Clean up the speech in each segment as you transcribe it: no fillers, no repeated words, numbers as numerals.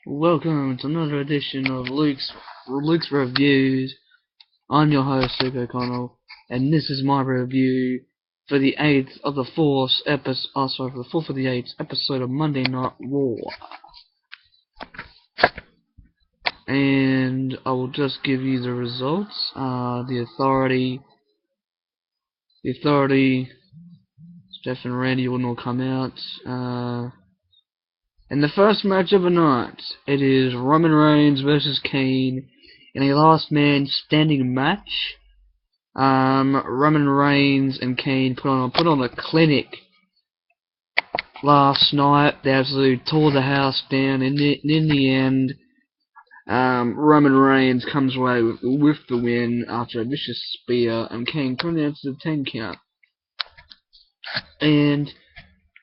Welcome to another edition of Luke's Reviews. I'm your host, Luke O'Connell, and this is my review for the fourth of the eighth episode of Monday Night Raw. And I will just give you the results. The Authority, Steph and Randy will not come out. In the first match of the night, it is Roman Reigns versus Kane in a last man standing match. Roman Reigns and Kane put on a clinic last night. They absolutely tore the house down. In the end, Roman Reigns comes away with the win after a vicious spear, and Kane comes out to the 10 count. And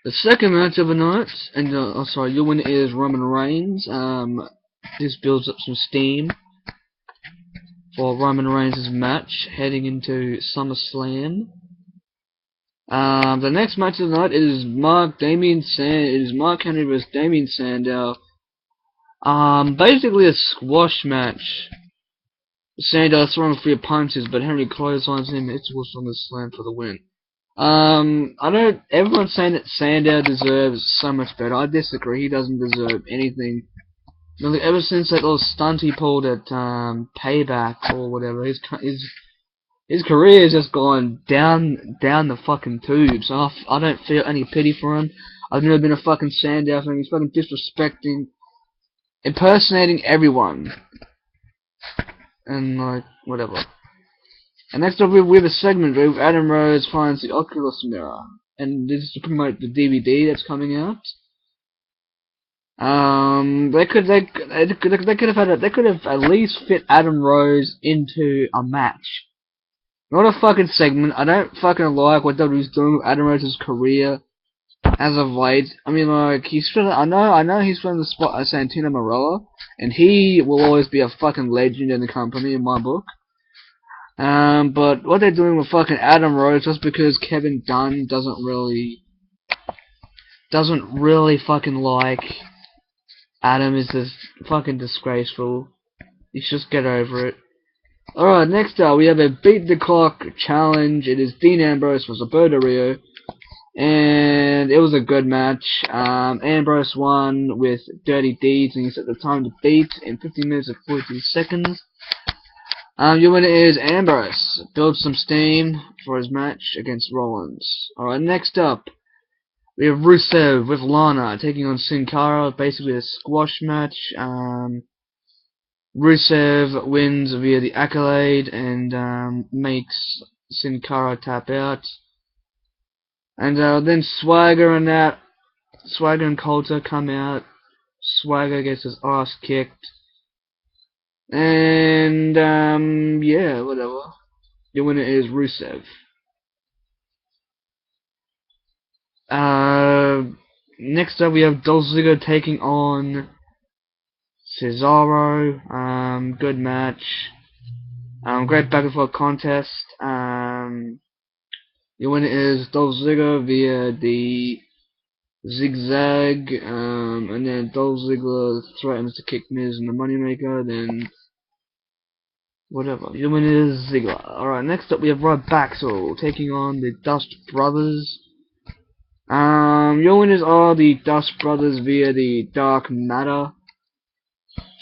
the second match of the night, your winner is Roman Reigns. This builds up some steam for Roman Reigns' match heading into SummerSlam. The next match of the night is Mark Henry vs. Damien Sandow. Basically a squash match. Sandow throwing 3 punches, but Henry clotheslines him. It's on the slam for the win. Everyone's saying that Sandow deserves so much better. I disagree. He doesn't deserve anything. Ever since that little stunt he pulled at Payback or whatever, his career has just gone down the fucking tube. So I don't feel any pity for him. I've never been a fucking Sandow fan. He's fucking disrespecting, impersonating everyone, and like whatever. And next up, we have a segment where Adam Rose finds the Oculus mirror, and this is to promote the DVD that's coming out. They could have at least fit Adam Rose into a match, not a fucking segment. I don't fucking like what WWE's doing with Adam Rose's career as of late. I mean, like I know he's from the spot of Santino Marella, and he will always be a fucking legend in the company in my book. But what they're doing with fucking Adam Rose, just because Kevin Dunn doesn't really fucking like Adam, is just fucking disgraceful. You should just get over it. Alright, next up we have a Beat the Clock challenge. It is Dean Ambrose vs. Alberto Rio, and it was a good match. Ambrose won with Dirty Deeds, and he set the time to beat in 15 minutes and 42 seconds. Your winner is Ambrose. Build some steam for his match against Rollins. Alright, next up, we have Rusev with Lana taking on Sin Cara. Basically a squash match. Rusev wins via the Accolade and makes Sin Cara tap out. And then Swagger and Coulter come out. Swagger gets his ass kicked. And, yeah, whatever. Your winner is Rusev. Next up we have Dolph Ziggler taking on Cesaro. Good match. Great back and forth contest. Your winner is Dolph Ziggler via the zigzag. And then Dolph Ziggler threatens to kick Miz in the Moneymaker. Then whatever. Your winner is Ziggler. Alright, next up we have Rob Baxel taking on the Dust Brothers. Your winners are the Dust Brothers via the Dark Matter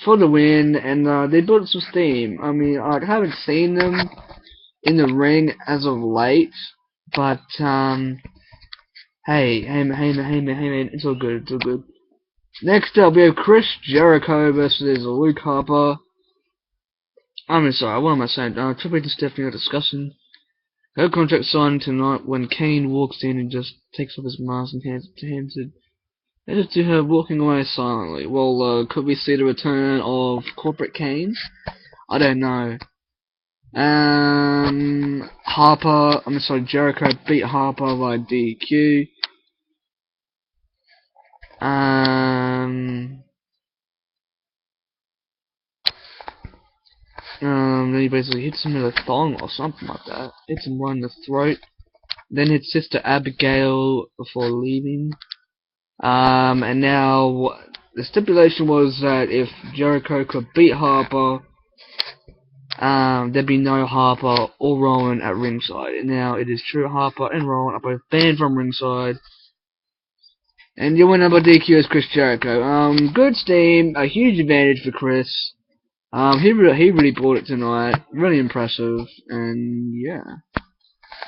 for the win, and they built some steam. I mean, I haven't seen them in the ring as of late, but hey man, it's all good, Next up, we have Chris Jericho versus Luke Harper. I'm sorry, what am I saying? Triple H and Stephanie are discussing her contract signed tonight when Kane walks in and just takes off his mask and hands it to her, walking away silently. Well, could we see the return of Corporate Kane? I don't know. Jericho beat Harper by DQ. Then he basically hits him with a thong or something like that. Hits him right in the throat. Then hits Sister Abigail before leaving. And now the stipulation was that if Jericho could beat Harper, there'd be no Harper or Rowan at ringside. And now it is true, Harper and Rowan are both banned from ringside. And your winner by DQ is Chris Jericho. Good steam, a huge advantage for Chris. He really brought it tonight. Really impressive. And yeah.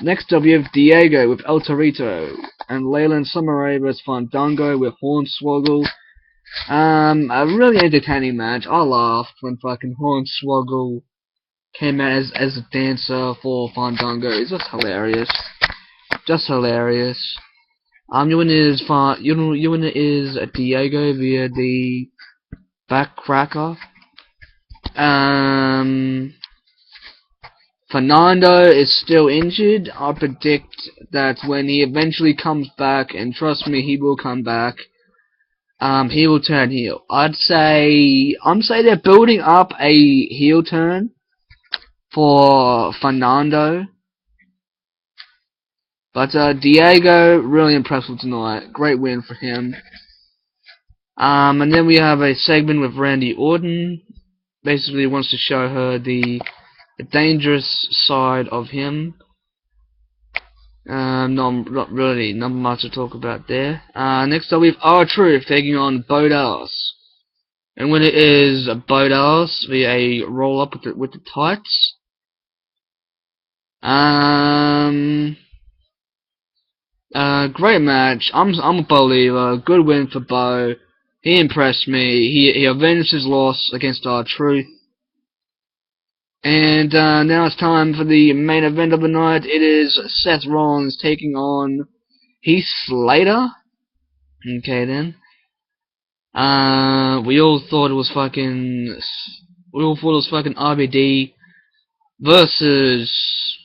Next up, we have Diego with El Torito, and Leyland Samurai vs Fandango with Hornswoggle. A really entertaining match. I laughed when fucking Hornswoggle came out as a dancer for Fandango. It's just hilarious. Just hilarious. Your winner is Diego via the backcracker. Fernando is still injured. I predict that when he eventually comes back, and trust me, he will come back, he will turn heel. I'm say they're building up a heel turn for Fernando. But Diego, really impressive tonight. Great win for him. And then we have a segment with Randy Orton. Basically wants to show her the dangerous side of him. Not really, not much to talk about there. Next up we have R-Truth taking on Bo Dallas. And when it is Bo Dallas via a roll up with the tights. Great match. I'm a believer. Good win for Bo. He impressed me. He avenged his loss against R-Truth. And now it's time for the main event of the night. It is Seth Rollins taking on Heath Slater. Okay then. We all thought it was fucking RVD versus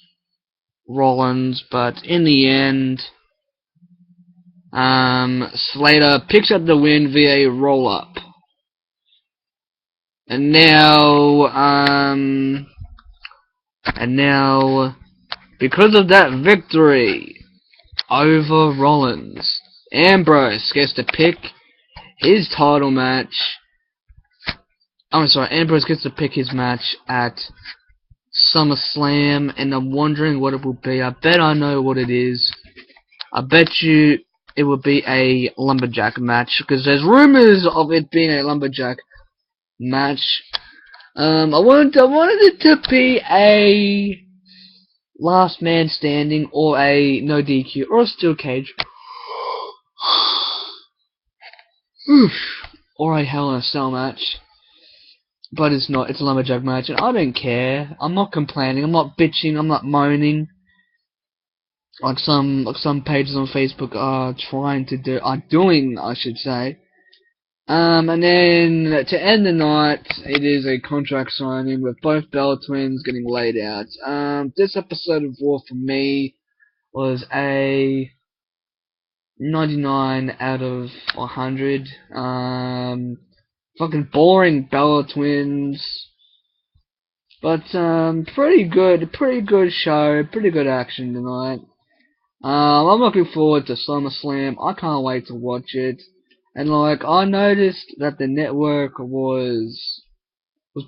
Rollins, but in the end, Slater picks up the win via a roll up. And now, because of that victory over Rollins, Ambrose gets to pick his title match. Ambrose gets to pick his match at SummerSlam, and I'm wondering what it will be. I bet I know what it is. I bet you it will be a lumberjack match, because there's rumors of it being a lumberjack match. I wanted it to be a last man standing, or a no DQ, or a steel cage, or a Hell in a Cell match. But it's not. It's a lumberjack match, and I don't care. I'm not complaining. I'm not bitching. I'm not moaning. Like some pages on Facebook are doing, I should say. And then to end the night, it is a contract signing with both Bella Twins getting laid out. This episode of Raw for me was a 99 out of 100. Fucking boring Bella Twins. But pretty good show, pretty good action tonight. I'm looking forward to SummerSlam. I can't wait to watch it. And like, I noticed that the network was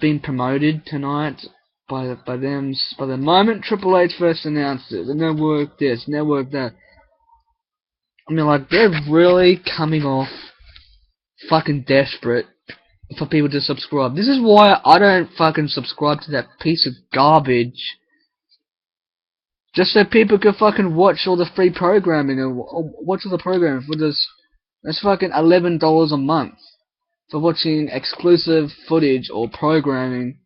being promoted tonight by the moment Triple H first announced it. The network this, network that. I mean, like, they're really coming off fucking desperate for people to subscribe. This is why I don't fucking subscribe to that piece of garbage. Just so people can fucking watch all the free programming and watch all the programming for this. That's fucking $11 a month for watching exclusive footage or programming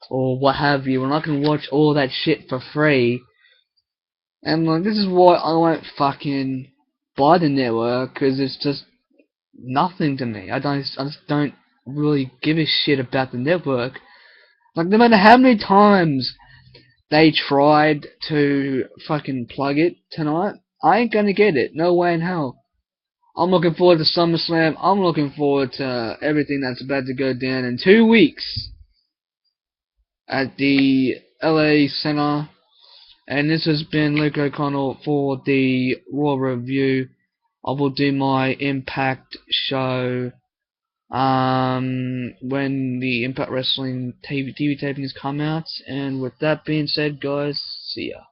or what have you, when I can watch all that shit for free. And like, this is why I won't fucking buy the network, because it's just nothing to me. I just don't really give a shit about the network. Like, no matter how many times they tried to fucking plug it tonight, I ain't gonna get it. No way in hell. I'm looking forward to SummerSlam. I'm looking forward to everything that's about to go down in 2 weeks at the LA Center. And this has been Luke O'Connell for the Raw Review. I will do my Impact show when the Impact Wrestling TV tapings come out. And with that being said, guys, see ya.